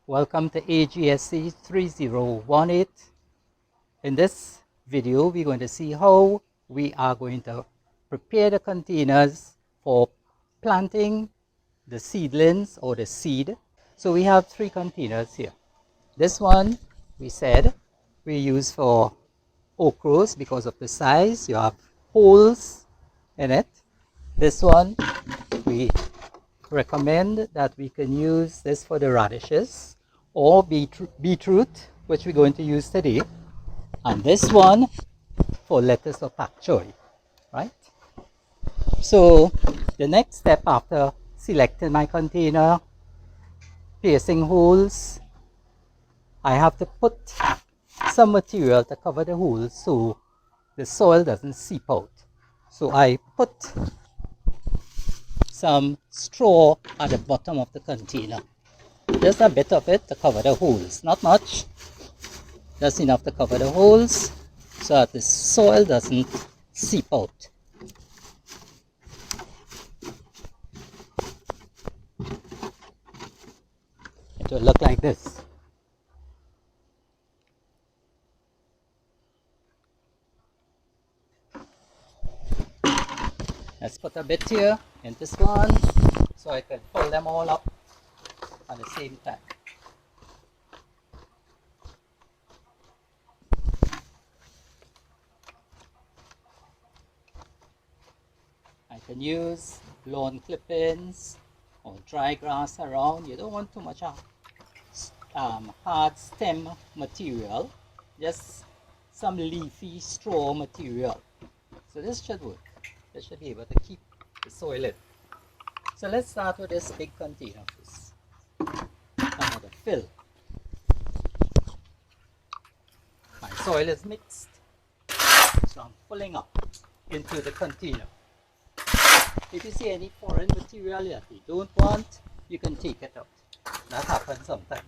Welcome to AGSC 3018. In this video, we're going to see how we are going to prepare the containers for planting the seedlings or the seed. So we have 3 containers here. This one, we said, we use for okras because of the size. You have holes in it. This one, we recommend that we can use this for the radishes or beetroot, which we're going to use today, and this one for lettuce or pak choy, right? So the next step after selecting my container, piercing holes, I have to put some material to cover the holes so the soil doesn't seep out. So I put some straw at the bottom of the container. Just a bit of it to cover the holes, not much, just enough to cover the holes so that the soil doesn't seep out. It will look like this. Let's put a bit here in this one so I can pull them all up at the same time. I can use lawn clippings or dry grass around. You don't want too much hard stem material, just some leafy straw material. So this should work. This should be able to keep the soil in. So let's start with this big container first. I'm going to fill. My soil is mixed, so I'm filling up into the container. If you see any foreign material that you don't want, you can take it out. That happens sometimes.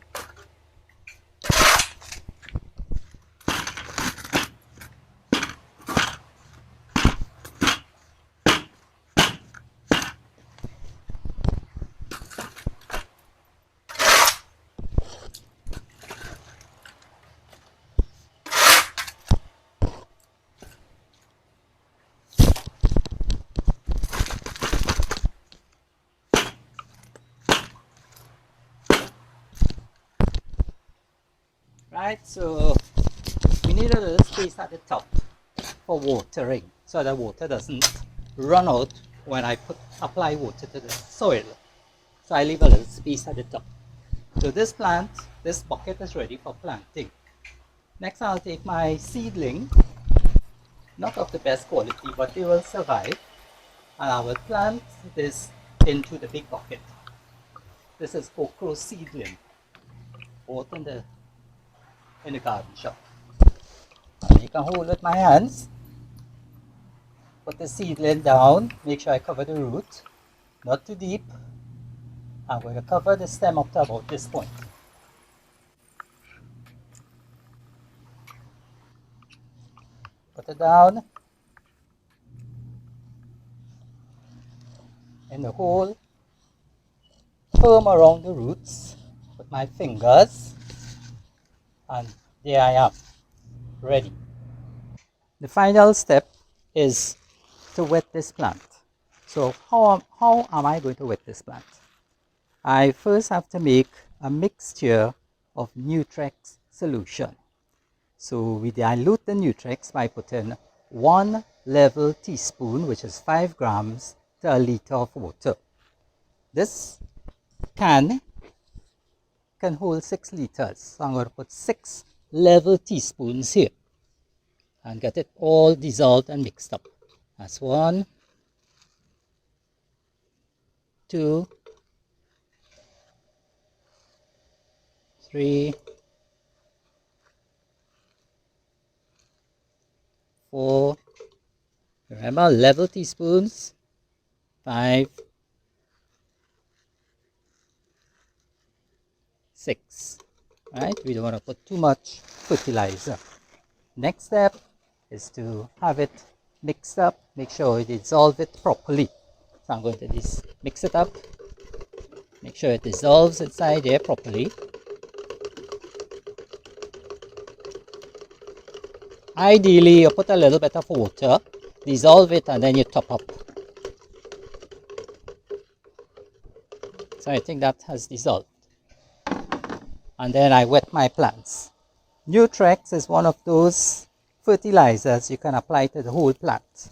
Right, so we need a little space at the top for watering so that water doesn't run out when I apply water to the soil. So I leave a little space at the top. So this bucket is ready for planting. Next I'll take my seedling, not of the best quality, but they will survive, and I will plant this into the big bucket. This is okra seedling, bought in the garden shop. I make a hole with my hands, put the seedling down, make sure I cover the root, not too deep. I'm going to cover the stem up to about this point. Put it down in the hole, firm around the roots with my fingers, and there I am, ready. The final step is to wet this plant. So how am I going to wet this plant? I first have to make a mixture of Nutrex solution. So we dilute the Nutrex by putting 1 level teaspoon, which is 5 grams, to a liter of water. This can hold 6 liters. So I'm going to put 6 level teaspoons here and get it all dissolved and mixed up. That's 1, 2, 3, 4, remember level teaspoons, 5, 6. Right? We don't want to put too much fertilizer. Next step is to have it mixed up, make sure you dissolve it properly. So I'm going to just mix it up, make sure it dissolves inside there properly. Ideally, you put a little bit of water, dissolve it, and then you top up. So I think that has dissolved. And then I wet my plants. Nutrex is one of those fertilizers you can apply to the whole plant.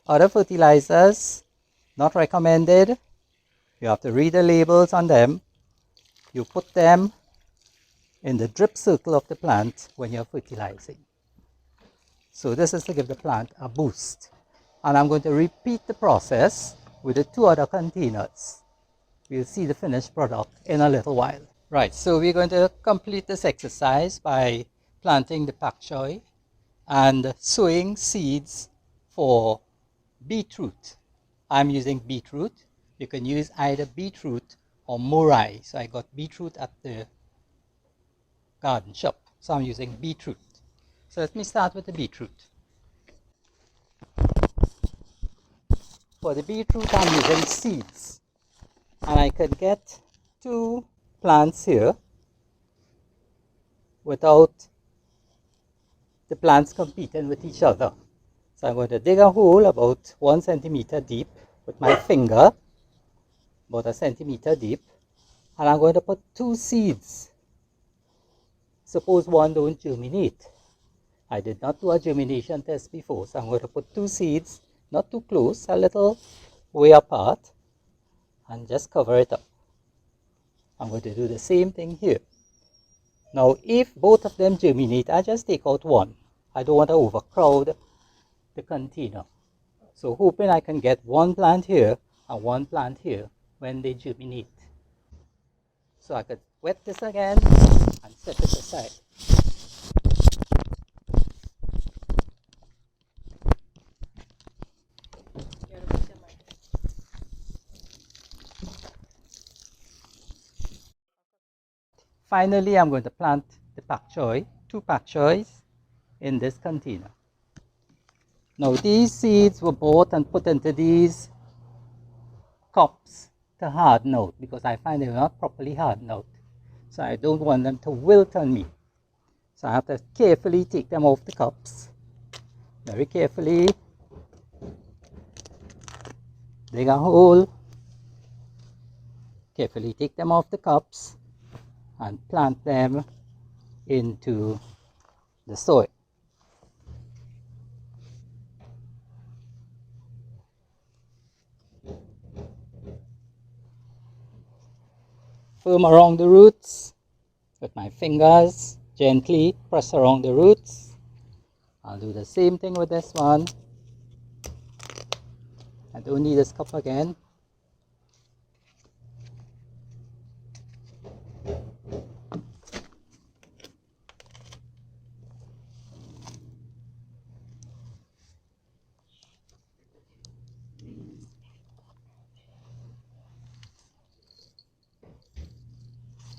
Other fertilizers, not recommended. You have to read the labels on them. You put them in the drip circle of the plant when you're fertilizing. So this is to give the plant a boost. And I'm going to repeat the process with the 2 other containers. We'll see the finished product in a little while. Right, so we're going to complete this exercise by planting the pak choy and sowing seeds for beetroot. I'm using beetroot. You can use either beetroot or morai. So I got beetroot at the garden shop. So I'm using beetroot. So let me start with the beetroot. For the beetroot, I'm using seeds. And I can get 2 plants here without the plants competing with each other. So I'm going to dig a hole about 1 centimeter deep with my finger, about 1 centimeter deep, and I'm going to put 2 seeds. Suppose one don't germinate. I did not do a germination test before, so I'm going to put 2 seeds, not too close, a little way apart, and just cover it up. I'm going to do the same thing here. Now, if both of them germinate, I just take out one. I don't want to overcrowd the container. So hoping I can get 1 plant here and 1 plant here when they germinate. So I could wet this again and set it aside. Finally, I'm going to plant the pak choy, 2 pak choys in this container. Now these seeds were bought and put into these cups to harden out because I find they were not properly hardened out. So I don't want them to wilt on me. So I have to carefully take them off the cups. Very carefully. Dig a hole. Carefully take them off the cups and plant them into the soil. Firm around the roots with my fingers, gently press around the roots. I'll do the same thing with this one. I don't need this cup again.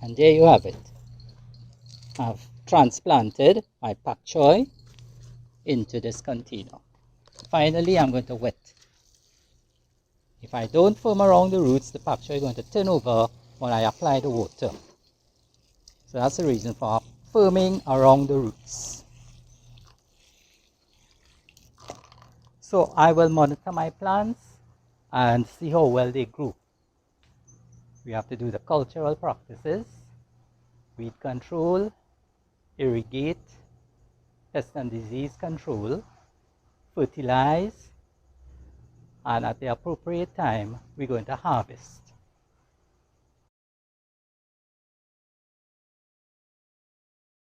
And there you have it. I've transplanted my pak choy into this container. Finally, I'm going to wet. If I don't firm around the roots, the pak choy is going to turn over when I apply the water. So that's the reason for firming around the roots. So I will monitor my plants and see how well they grow. We have to do the cultural practices, weed control, irrigate, pest and disease control, fertilize, and at the appropriate time, we're going to harvest.